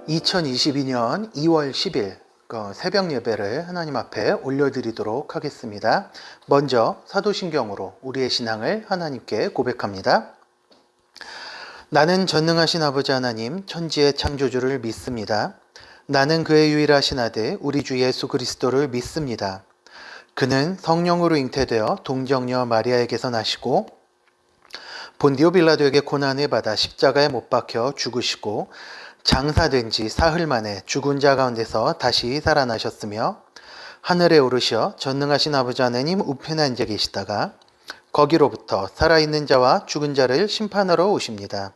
2022년 2월 10일 새벽 예배를 하나님 앞에 올려드리도록 하겠습니다. 먼저 사도신경으로 우리의 신앙을 하나님께 고백합니다. 나는 전능하신 아버지 하나님 천지의 창조주를 믿습니다. 나는 그의 유일하신 아들 우리 주 예수 그리스도를 믿습니다. 그는 성령으로 잉태되어 동정녀 마리아에게서 나시고 본디오 빌라도에게 고난을 받아 십자가에 못 박혀 죽으시고 장사된 지 사흘 만에 죽은 자 가운데서 다시 살아나셨으며 하늘에 오르셔 전능하신 아버지 하나님 우편에 앉아 계시다가 거기로부터 살아있는 자와 죽은 자를 심판하러 오십니다.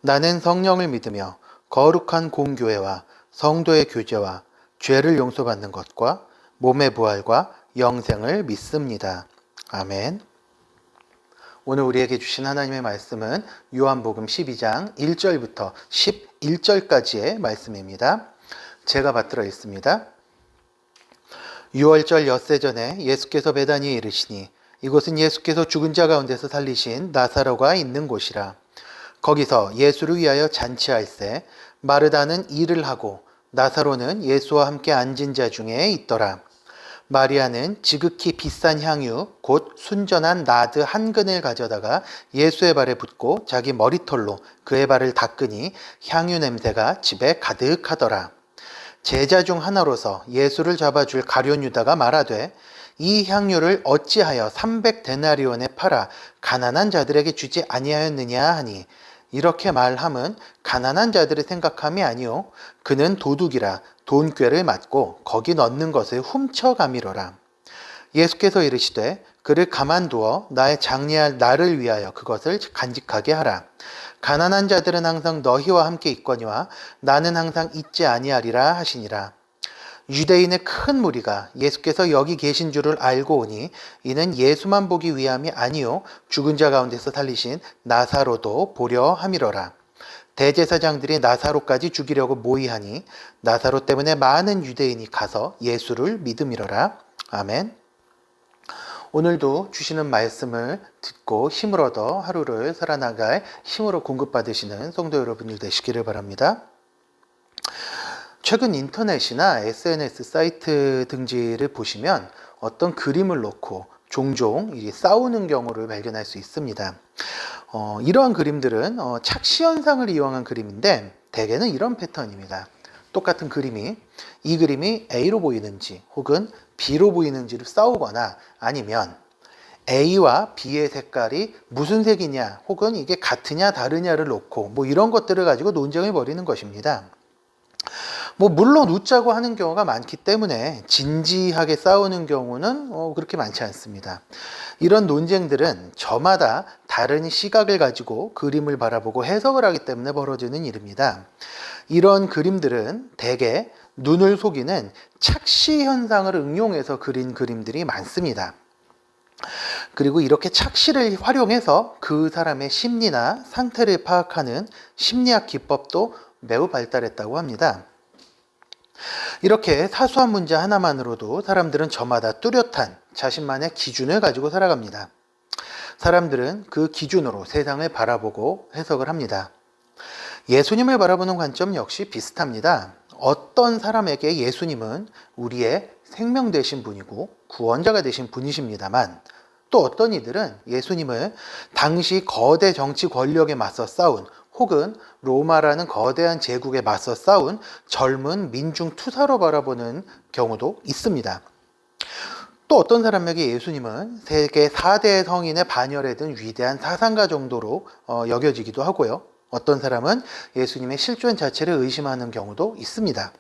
나는 성령을 믿으며 거룩한 공교회와 성도의 교제와 죄를 용서받는 것과 몸의 부활과 영생을 믿습니다. 아멘. 오늘 우리에게 주신 하나님의 말씀은 요한복음 12장 1절부터 11절까지의 말씀입니다. 제가 받들어 읽습니다. 6월절 엿새 전에 예수께서 베다니에 이르시니 이곳은 예수께서 죽은 자 가운데서 살리신 나사로가 있는 곳이라. 거기서 예수를 위하여 잔치할새 마르다는 일을 하고 나사로는 예수와 함께 앉은 자 중에 있더라. 마리아는 지극히 비싼 향유 곧 순전한 나드 한 근을 가져다가 예수의 발에 붓고 자기 머리털로 그의 발을 닦으니 향유 냄새가 집에 가득하더라. 제자 중 하나로서 예수를 잡아줄 가룟 유다가 말하되 이 향유를 어찌하여 300데나리온에 팔아 가난한 자들에게 주지 아니하였느냐 하니 이렇게 말함은 가난한 자들의 생각함이 아니요 그는 도둑이라 돈꾀를 맞고 거기 넣는 것을 훔쳐가미로라. 예수께서 이르시되 그를 가만두어 나의 장례할 나를 위하여 그것을 간직하게 하라. 가난한 자들은 항상 너희와 함께 있거니와 나는 항상 있지 아니하리라 하시니라. 유대인의 큰 무리가 예수께서 여기 계신 줄을 알고 오니 이는 예수만 보기 위함이 아니요 죽은 자 가운데서 살리신 나사로도 보려 함이로라. 대제사장들이 나사로까지 죽이려고 모의하니 나사로 때문에 많은 유대인이 가서 예수를 믿음이로라. 아멘. 오늘도 주시는 말씀을 듣고 힘을 얻어 하루를 살아나갈 힘으로 공급받으시는 성도 여러분들 되시기를 바랍니다. 최근 인터넷이나 SNS 사이트 등지를 보시면 어떤 그림을 놓고 종종 싸우는 경우를 발견할 수 있습니다. 이러한 그림들은 착시 현상을 이용한 그림인데 대개는 이런 패턴입니다. 똑같은 그림이 이 그림이 A로 보이는지 혹은 B로 보이는지를 싸우거나 아니면 A와 B의 색깔이 무슨 색이냐 혹은 이게 같으냐 다르냐를 놓고 이런 것들을 가지고 논쟁을 벌이는 것입니다. 물론 웃자고 하는 경우가 많기 때문에 진지하게 싸우는 경우는 그렇게 많지 않습니다. 이런 논쟁들은 저마다 다른 시각을 가지고 그림을 바라보고 해석을 하기 때문에 벌어지는 일입니다. 이런 그림들은 대개 눈을 속이는 착시 현상을 응용해서 그린 그림들이 많습니다. 그리고 이렇게 착시를 활용해서 그 사람의 심리나 상태를 파악하는 심리학 기법도 매우 발달했다고 합니다. 이렇게 사소한 문제 하나만으로도 사람들은 저마다 뚜렷한 자신만의 기준을 가지고 살아갑니다. 사람들은 그 기준으로 세상을 바라보고 해석을 합니다. 예수님을 바라보는 관점 역시 비슷합니다. 어떤 사람에게 예수님은 우리의 생명 되신 분이고 구원자가 되신 분이십니다만 또 어떤 이들은 예수님을 당시 거대 정치 권력에 맞서 싸운 혹은 로마라는 거대한 제국에 맞서 싸운 젊은 민중 투사로 바라보는 경우도 있습니다. 또 어떤 사람에게 예수님은 세계 4대 성인의 반열에 든 위대한 사상가 정도로 여겨지기도 하고요. 어떤 사람은 예수님의 실존 자체를 의심하는 경우도 있습니다.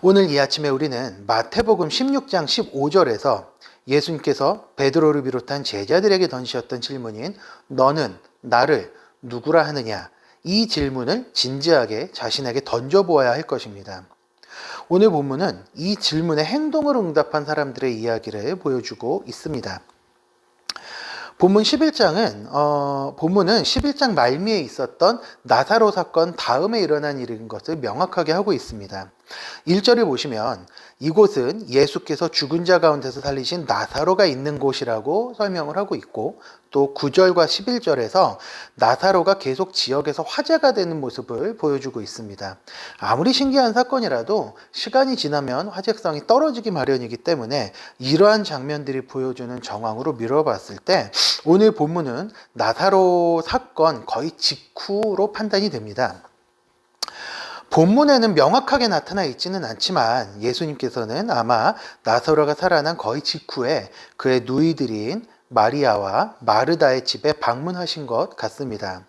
오늘 이 아침에 우리는 마태복음 16장 15절에서 예수님께서 베드로를 비롯한 제자들에게 던지셨던 질문인 너는 나를 누구라 하느냐 이 질문을 진지하게 자신에게 던져보아야 할 것입니다. 오늘 본문은 이 질문에 행동으로 응답한 사람들의 이야기를 보여주고 있습니다. 본문은 11장 말미에 있었던 나사로 사건 다음에 일어난 일인 것을 명확하게 하고 있습니다. 1절을 보시면 이곳은 예수께서 죽은 자 가운데서 살리신 나사로가 있는 곳이라고 설명을 하고 있고, 또 9절과 11절에서 나사로가 계속 지역에서 화제가 되는 모습을 보여주고 있습니다. 아무리 신기한 사건이라도 시간이 지나면 화제성이 떨어지기 마련이기 때문에 이러한 장면들이 보여주는 정황으로 미뤄봤을 때 오늘 본문은 나사로 사건 거의 직후로 판단이 됩니다. 본문에는 명확하게 나타나 있지는 않지만 예수님께서는 아마 나사로가 살아난 거의 직후에 그의 누이들인 마리아와 마르다의 집에 방문하신 것 같습니다.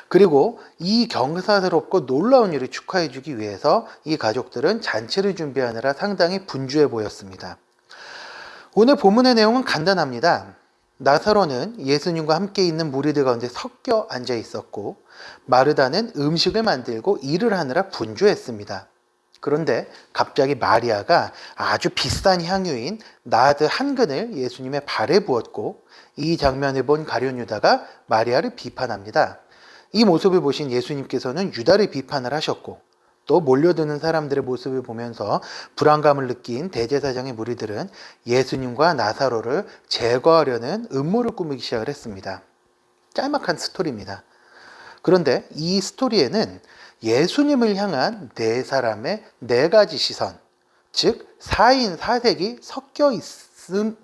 그리고 이 경사스럽고 놀라운 일을 축하해 주기 위해서 이 가족들은 잔치를 준비하느라 상당히 분주해 보였습니다. 오늘 본문의 내용은 간단합니다. 나사로는 예수님과 함께 있는 무리들 가운데 섞여 앉아 있었고, 마르다는 음식을 만들고 일을 하느라 분주했습니다. 그런데 갑자기 마리아가 아주 비싼 향유인 나드 한 근을 예수님의 발에 부었고, 이 장면을 본 가룟 유다가 마리아를 비판합니다. 이 모습을 보신 예수님께서는 유다를 비판을 하셨고, 또 몰려드는 사람들의 모습을 보면서 불안감을 느낀 대제사장의 무리들은 예수님과 나사로를 제거하려는 음모를 꾸미기 시작을 했습니다. 짤막한 스토리입니다. 그런데 이 스토리에는 예수님을 향한 네 사람의 네 가지 시선, 즉 4인 4색이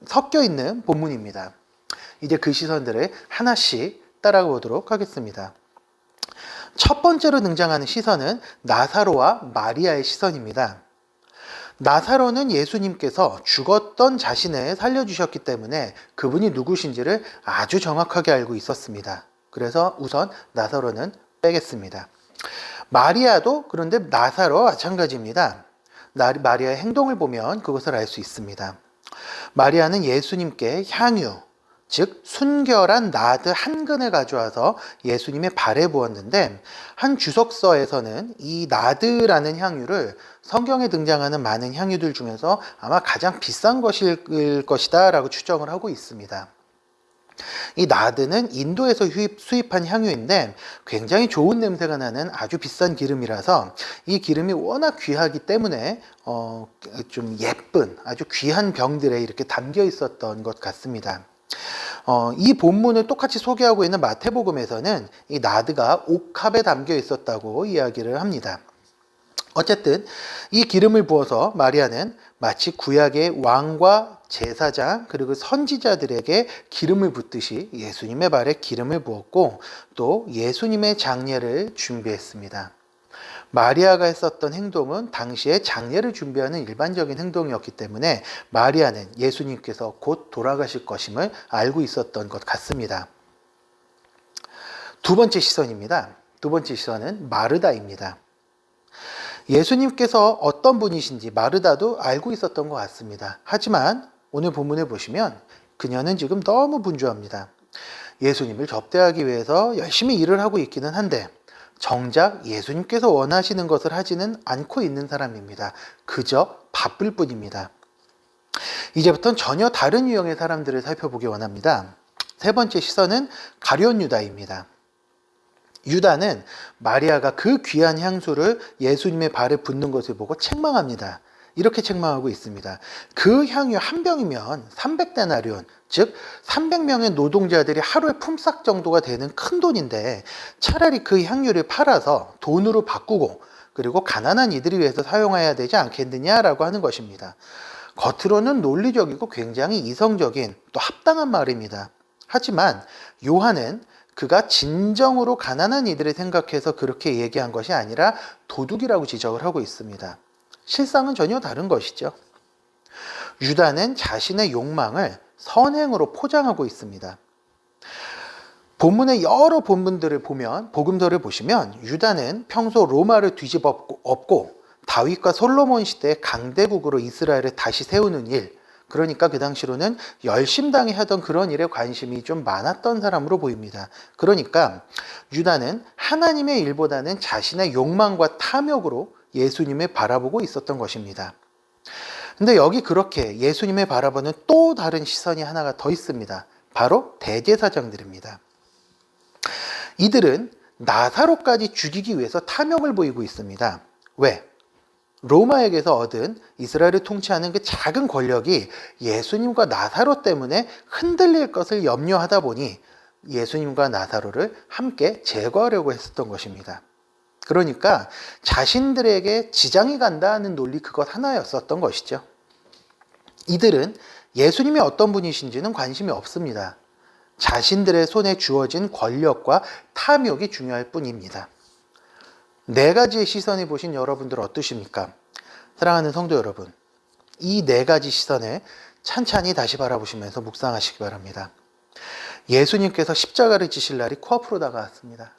섞여 있는 본문입니다. 이제 그 시선들을 하나씩 따라가 보도록 하겠습니다. 첫 번째로 등장하는 시선은 나사로와 마리아의 시선입니다. 나사로는 예수님께서 죽었던 자신을 살려주셨기 때문에 그분이 누구신지를 아주 정확하게 알고 있었습니다. 그래서 우선 나사로는 빼겠습니다. 마리아도 그런데 나사로와 마찬가지입니다. 마리아의 행동을 보면 그것을 알 수 있습니다. 마리아는 예수님께 향유, 즉 순결한 나드 한 근을 가져와서 예수님의 발에 부었는데, 한 주석서에서는 이 나드라는 향유를 성경에 등장하는 많은 향유들 중에서 아마 가장 비싼 것일 것이다 라고 추정을 하고 있습니다. 이 나드는 인도에서 수입한 향유인데 굉장히 좋은 냄새가 나는 아주 비싼 기름이라서 이 기름이 워낙 귀하기 때문에 좀 예쁜 아주 귀한 병들에 이렇게 담겨 있었던 것 같습니다. 이 본문을 똑같이 소개하고 있는 마태복음에서는 이 나드가 옥합에 담겨 있었다고 이야기를 합니다. 어쨌든 이 기름을 부어서 마리아는 마치 구약의 왕과 제사장 그리고 선지자들에게 기름을 붓듯이 예수님의 발에 기름을 부었고, 또 예수님의 장례를 준비했습니다. 마리아가 했었던 행동은 당시에 장례를 준비하는 일반적인 행동이었기 때문에 마리아는 예수님께서 곧 돌아가실 것임을 알고 있었던 것 같습니다. 두 번째 시선입니다. 두 번째 시선은 마르다입니다. 예수님께서 어떤 분이신지 마르다도 알고 있었던 것 같습니다. 하지만 오늘 본문을 보시면 그녀는 지금 너무 분주합니다. 예수님을 접대하기 위해서 열심히 일을 하고 있기는 한데 정작 예수님께서 원하시는 것을 하지는 않고 있는 사람입니다. 그저 바쁠 뿐입니다. 이제부터는 전혀 다른 유형의 사람들을 살펴보기 원합니다. 세 번째 시선은 가룟 유다입니다. 유다는 마리아가 그 귀한 향수를 예수님의 발에 붓는 것을 보고 책망합니다. 이렇게 책망하고 있습니다. 그 향유 한 병이면 300데나리온, 즉 300명의 노동자들이 하루에 품삯 정도가 되는 큰 돈인데 차라리 그 향유를 팔아서 돈으로 바꾸고 그리고 가난한 이들을 위해서 사용해야 되지 않겠느냐라고 하는 것입니다. 겉으로는 논리적이고 굉장히 이성적인 또 합당한 말입니다. 하지만 요한은 그가 진정으로 가난한 이들을 생각해서 그렇게 얘기한 것이 아니라 도둑이라고 지적을 하고 있습니다. 실상은 전혀 다른 것이죠. 유다는 자신의 욕망을 선행으로 포장하고 있습니다. 본문의 여러 본문들을 보면, 복음서를 보시면 유다는 평소 로마를 뒤집어 엎고 다윗과 솔로몬 시대의 강대국으로 이스라엘을 다시 세우는 일, 그러니까 그 당시로는 열심당에 하던 그런 일에 관심이 좀 많았던 사람으로 보입니다. 그러니까 유다는 하나님의 일보다는 자신의 욕망과 탐욕으로 예수님을 바라보고 있었던 것입니다. 근데 여기 그렇게 예수님을 바라보는 또 다른 시선이 하나가 더 있습니다. 바로 대제사장들입니다. 이들은 나사로까지 죽이기 위해서 탐욕을 보이고 있습니다. 왜? 로마에게서 얻은 이스라엘을 통치하는 그 작은 권력이 예수님과 나사로 때문에 흔들릴 것을 염려하다 보니 예수님과 나사로를 함께 제거하려고 했었던 것입니다. 그러니까 자신들에게 지장이 간다는 논리 그것 하나였었던 것이죠. 이들은 예수님이 어떤 분이신지는 관심이 없습니다. 자신들의 손에 주어진 권력과 탐욕이 중요할 뿐입니다. 네 가지의 시선을 보신 여러분들 어떠십니까? 사랑하는 성도 여러분, 이 네 가지 시선을 찬찬히 다시 바라보시면서 묵상하시기 바랍니다. 예수님께서 십자가를 지실 날이 코앞으로 다가왔습니다.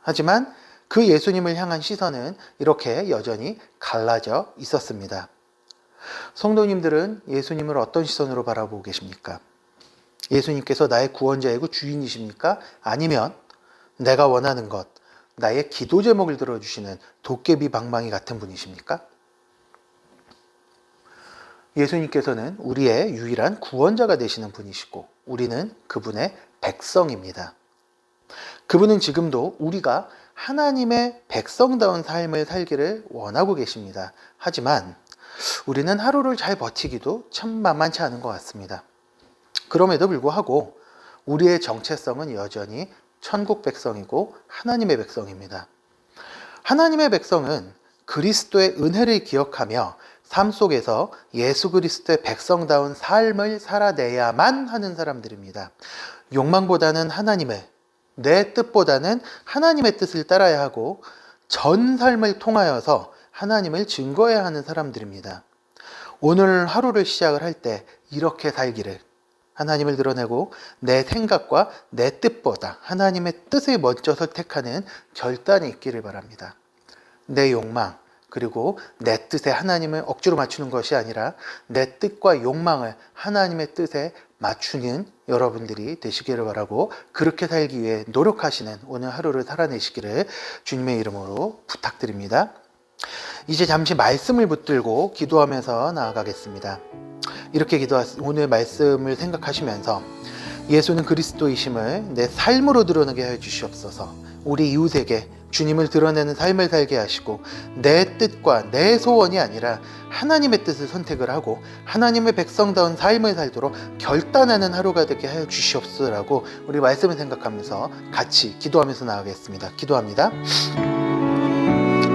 하지만 그 예수님을 향한 시선은 이렇게 여전히 갈라져 있었습니다. 성도님들은 예수님을 어떤 시선으로 바라보고 계십니까? 예수님께서 나의 구원자이고 주인이십니까? 아니면 내가 원하는 것, 나의 기도 제목을 들어주시는 도깨비 방망이 같은 분이십니까? 예수님께서는 우리의 유일한 구원자가 되시는 분이시고 우리는 그분의 백성입니다. 그분은 지금도 우리가 하나님의 백성다운 삶을 살기를 원하고 계십니다. 하지만 우리는 하루를 잘 버티기도 참 만만치 않은 것 같습니다. 그럼에도 불구하고 우리의 정체성은 여전히 천국 백성이고 하나님의 백성입니다. 하나님의 백성은 그리스도의 은혜를 기억하며 삶 속에서 예수 그리스도의 백성다운 삶을 살아내야만 하는 사람들입니다. 욕망보다는 하나님의, 내 뜻보다는 하나님의 뜻을 따라야 하고 전 삶을 통하여서 하나님을 증거해야 하는 사람들입니다. 오늘 하루를 시작을 할 때 이렇게 살기를, 하나님을 드러내고 내 생각과 내 뜻보다 하나님의 뜻을 먼저 선택하는 결단이 있기를 바랍니다. 내 욕망, 그리고 내 뜻에 하나님을 억지로 맞추는 것이 아니라 내 뜻과 욕망을 하나님의 뜻에 맞추는 여러분들이 되시기를 바라고, 그렇게 살기 위해 노력하시는 오늘 하루를 살아내시기를 주님의 이름으로 부탁드립니다. 이제 잠시 말씀을 붙들고 기도하면서 나아가겠습니다. 이렇게 오늘 말씀을 생각하시면서 예수는 그리스도이심을 내 삶으로 드러나게 하여 주시옵소서. 우리 이웃에게 주님을 드러내는 삶을 살게 하시고 내 뜻과 내 소원이 아니라 하나님의 뜻을 선택을 하고 하나님의 백성다운 삶을 살도록 결단하는 하루가 되게 하여 주시옵소서라고 우리 말씀을 생각하면서 같이 기도하면서 나아가겠습니다. 기도합니다.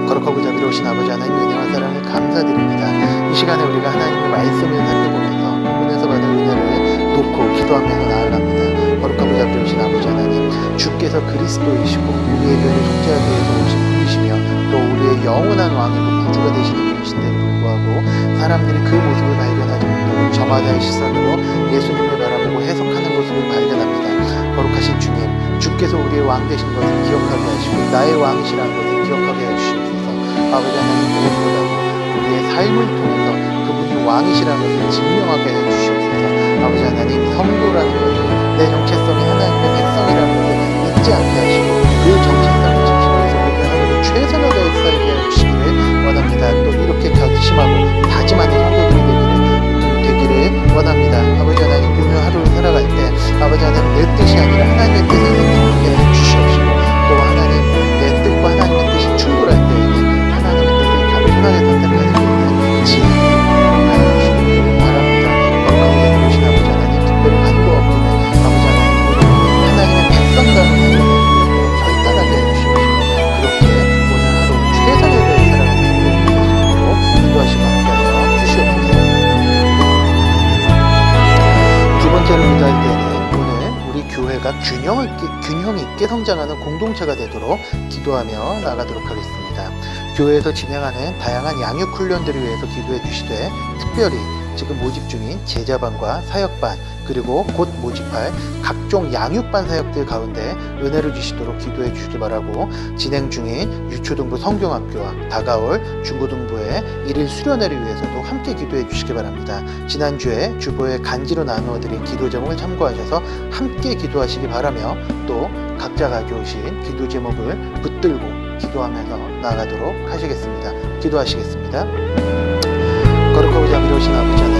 거룩하고 자비로우신 아버지 하나님, 은혜와 사랑을 감사드립니다. 이 시간에 우리가 하나님의 말씀을 살펴보면서 본문에서 받은 은혜를 놓고 기도하면서 나아갑니다. 거룩하고 자비로우신 아버지 하나님, 주께서 그리스도이시고 우리의 교회를 통제하기 위해서 오신 분이시며 또 우리의 영원한 왕이고 구주가 되시는 분이신데도 불구하고 사람들이 그 모습을 발견하지 못하고 저마다의 시선으로 예수님을 바라보고 해석하는 모습을 발견합니다. 거룩하신 주님, 주께서 우리의 왕 되신 것을 기억하게 하시고 나의 왕이시라는 것을 기억하게 해주시옵소서. 아버지 하나님, 무엇보다도 우리의 삶을 통해서 그분이 왕이시라는 것을 증명하게 해주시옵소서. 아버지 하나님, 성도라는 것을, 내 정체성이 하나님의 백성이라는 것을 잊지 않게 하시고 그 정체성을 지키기 위해서 우리가 하나님의 최선을 다해 살게 해주시기를 원합니다. 또 이렇게 결심하고 다짐하는 성도들이 되기를 원합니다. 아버지 하나님, 오늘 하루를 살아갈 때 아버지 하나님, 내 뜻이 아니라 하나님의 뜻을 선택하게 해주시옵시고 또 하나님, 내 뜻과 하나님의 뜻이 충돌할 때에는 하나님의 뜻을 겸손하게 선택할 수 있는 지혜를 하여 주시기를 바랍니다. 거룩하고 자비로우신 아버지 하나님, 특별히 간도 없기는 아버지 하나님, 하나님의 백성다운 결단하게 해주시옵시고 그렇게 오늘 하루 최선을 다해 살아가는 성도들이 되시도록 인도하시고 함께하여 주시옵소서. 두 번째로 기도할 때는 우리 교회가 균형 있게 성장하는 공동체가 되도록 기도하며 나가도록 하겠습니다. 교회에서 진행하는 다양한 양육 훈련들을 위해서 기도해 주시되 특별히 지금 모집 중인 제자반과 사역반 그리고 곧 모집할 각종 양육반 사역들 가운데 은혜를 주시도록 기도해 주시기 바라고, 진행 중인 유초등부 성경학교와 다가올 중고등부의 일일 수련회를 위해서도 함께 기도해 주시기 바랍니다. 지난주에 주보에 간지로 나누어드린 기도 제목을 참고하셔서 함께 기도하시기 바라며 또 각자 가져오신 기도 제목을 붙들고 기도하면서 나아가도록 하시겠습니다. 기도하시겠습니다. 거룩하고 자비로우신 아버지